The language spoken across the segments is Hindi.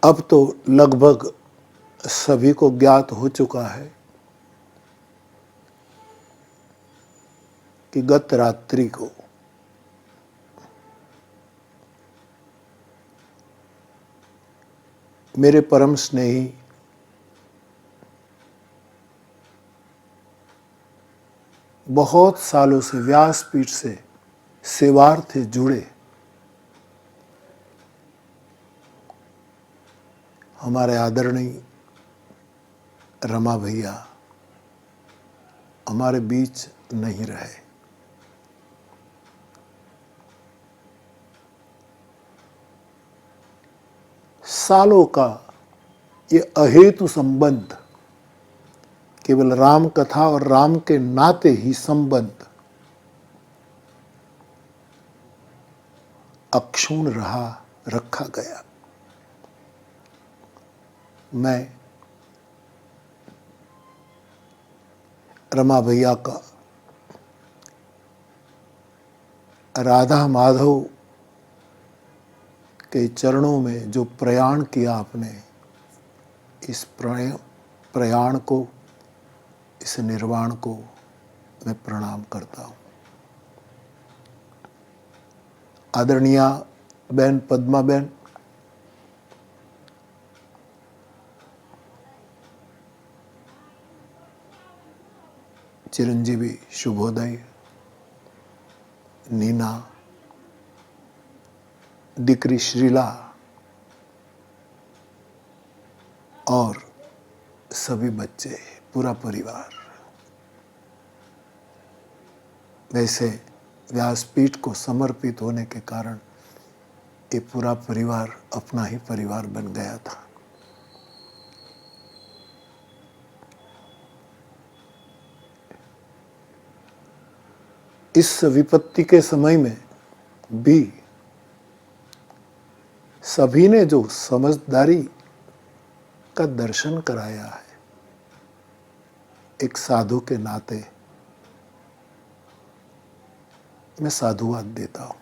अब तो लगभग सभी को ज्ञात हो चुका है कि गत रात्रि को मेरे परम स्नेही बहुत सालों से व्यासपीठ से सेवार्थ जुड़े हमारे आदरणीय रमा भैया हमारे बीच नहीं रहे। सालों का ये अहेतु संबंध, केवल राम कथा और राम के नाते ही संबंध अक्षुण्ण रहा, रखा गया। मैं रमा भैया का राधा माधव के चरणों में जो प्रयाण किया आपने, इस प्रयाण को, इस निर्वाण को मैं प्रणाम करता हूँ। आदरणीय बहन पद्मा बहन, चिरंजीवी शुभोदय, नीना, दिकरी श्रीला और सभी बच्चे, पूरा परिवार। वैसे व्यासपीठ को समर्पित होने के कारण ये पूरा परिवार अपना ही परिवार बन गया था। इस विपत्ति के समय में भी सभी ने जो समझदारी का दर्शन कराया है, एक साधु के नाते मैं साधुवाद देता हूं।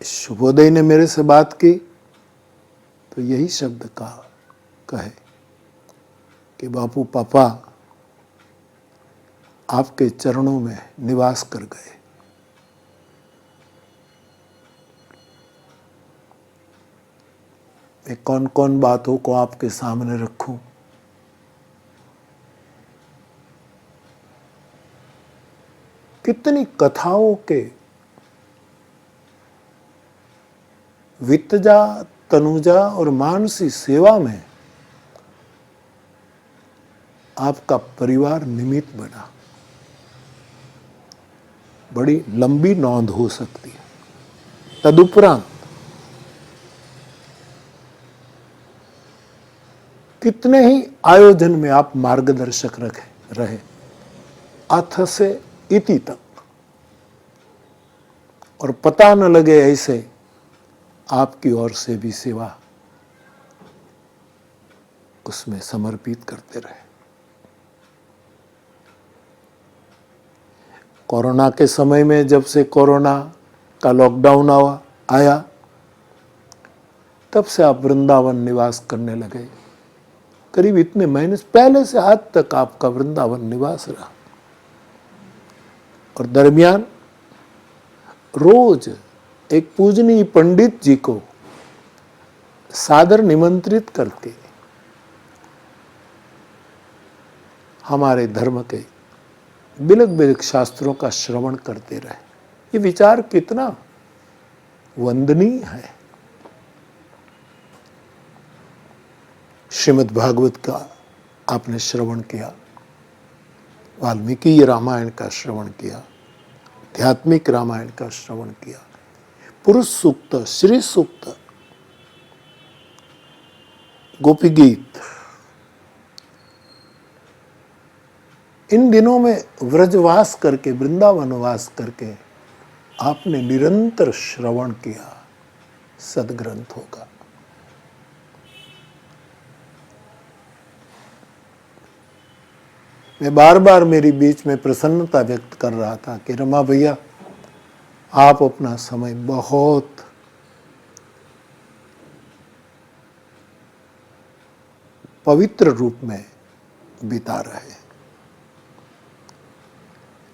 शुभोदय ने मेरे से बात की तो यही शब्द कहे कि बापू पापा आपके चरणों में निवास कर गए। मैं कौन कौन बातों को आपके सामने रखूं। कितनी कथाओं के वित्तजा, तनुजा और मानसी सेवा में आपका परिवार निमित्त बना। बड़ी लंबी नौंद हो सकती है। तदुपरांत कितने ही आयोजन में आप मार्गदर्शक रहे, अथ से इति तक, और पता न लगे ऐसे आपकी ओर से भी सेवा उसमें समर्पित करते रहे। कोरोना के समय में जब से कोरोना का लॉकडाउन आया, तब से आप वृंदावन निवास करने लगे। करीब इतने महीने पहले से आज तक आपका वृंदावन निवास रहा, और दरमियान रोज एक पूजनीय पंडित जी को सादर निमंत्रित करके हमारे धर्म के बिलक बिलक शास्त्रों का श्रवण करते रहे। ये विचार कितना वंदनीय है। श्रीमद् भागवत का आपने श्रवण किया, वाल्मीकि रामायण का श्रवण किया, आध्यात्मिक रामायण का श्रवण किया, पुरुष सूक्त, श्री सूक्त, गोपी गीत। इन दिनों में व्रजवास करके, वृंदावन वास करके आपने निरंतर श्रवण किया सदग्रंथों का। मैं बार बार मेरी बीच में प्रसन्नता व्यक्त कर रहा था कि रमा भैया आप अपना समय बहुत पवित्र रूप में बिता रहे हैं।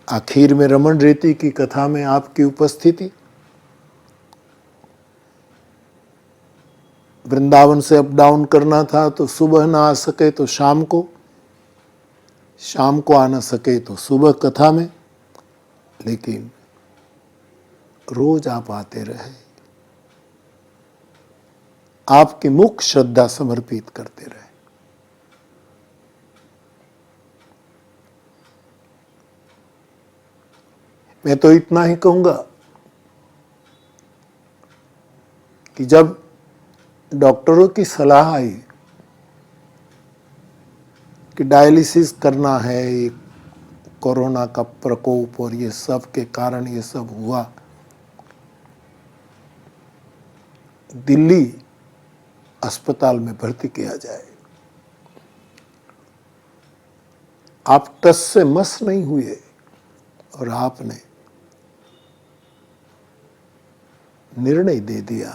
आखिर में रमन रेती की कथा में आपकी उपस्थिति, वृंदावन से अप डाउन करना था तो सुबह ना आ सके तो शाम को आ ना सके तो सुबह कथा में, लेकिन रोज आप आते रहे, आपकी मुख श्रद्धा समर्पित करते रहे। मैं तो इतना ही कहूंगा कि जब डॉक्टरों की सलाह आई कि डायलिसिस करना है, कोरोना का प्रकोप और ये सब के कारण ये सब हुआ, दिल्ली अस्पताल में भर्ती किया जाए, आप टस से मस नहीं हुए और आपने निर्णय दे दिया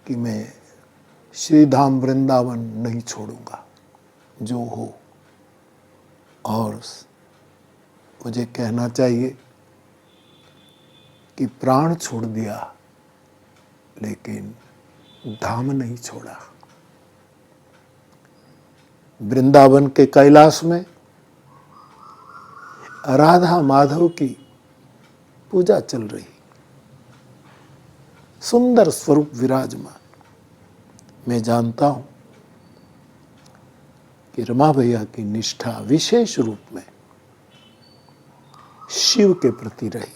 कि मैं श्री धाम वृंदावन नहीं छोड़ूंगा, जो हो। और मुझे कहना चाहिए कि प्राण छोड़ दिया लेकिन धाम नहीं छोड़ा। वृंदावन के कैलाश में राधा माधव की पूजा चल रही, सुंदर स्वरूप विराजमान। मैं जानता हूं कि रमा भैया की निष्ठा विशेष रूप में शिव के प्रति रही।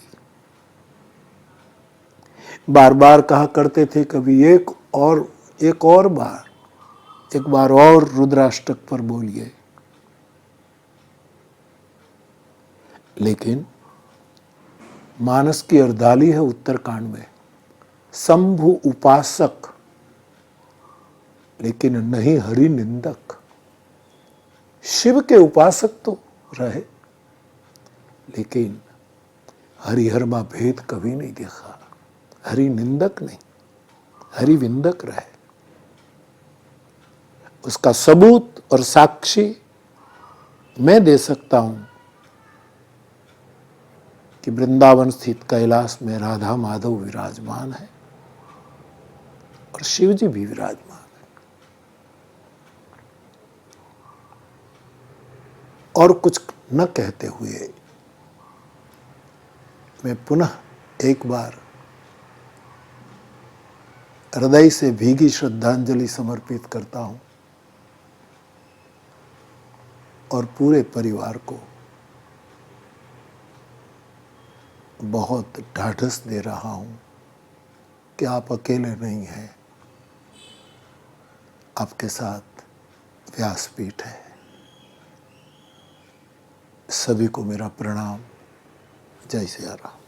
बार बार कहा करते थे कभी एक बार और रुद्राष्टक पर बोलिए, लेकिन मानस की अर्धाली है उत्तरकांड में, शंभु उपासक लेकिन नहीं हरि निंदक। शिव के उपासक तो रहे लेकिन हरिहरमा भेद कभी नहीं देखा, हरि निंदक नहीं, हरि विंदक रहे। उसका सबूत और साक्षी मैं दे सकता हूं कि वृंदावन स्थित कैलाश में राधा माधव विराजमान है और शिव जी भी विराजमान है। और कुछ न कहते हुए मैं पुनः एक बार हृदय से भीगी श्रद्धांजलि समर्पित करता हूं और पूरे परिवार को बहुत ढाढ़स दे रहा हूं कि आप अकेले नहीं हैं, आपके साथ व्यासपीठ है। सभी को मेरा प्रणाम। जय सिया राम।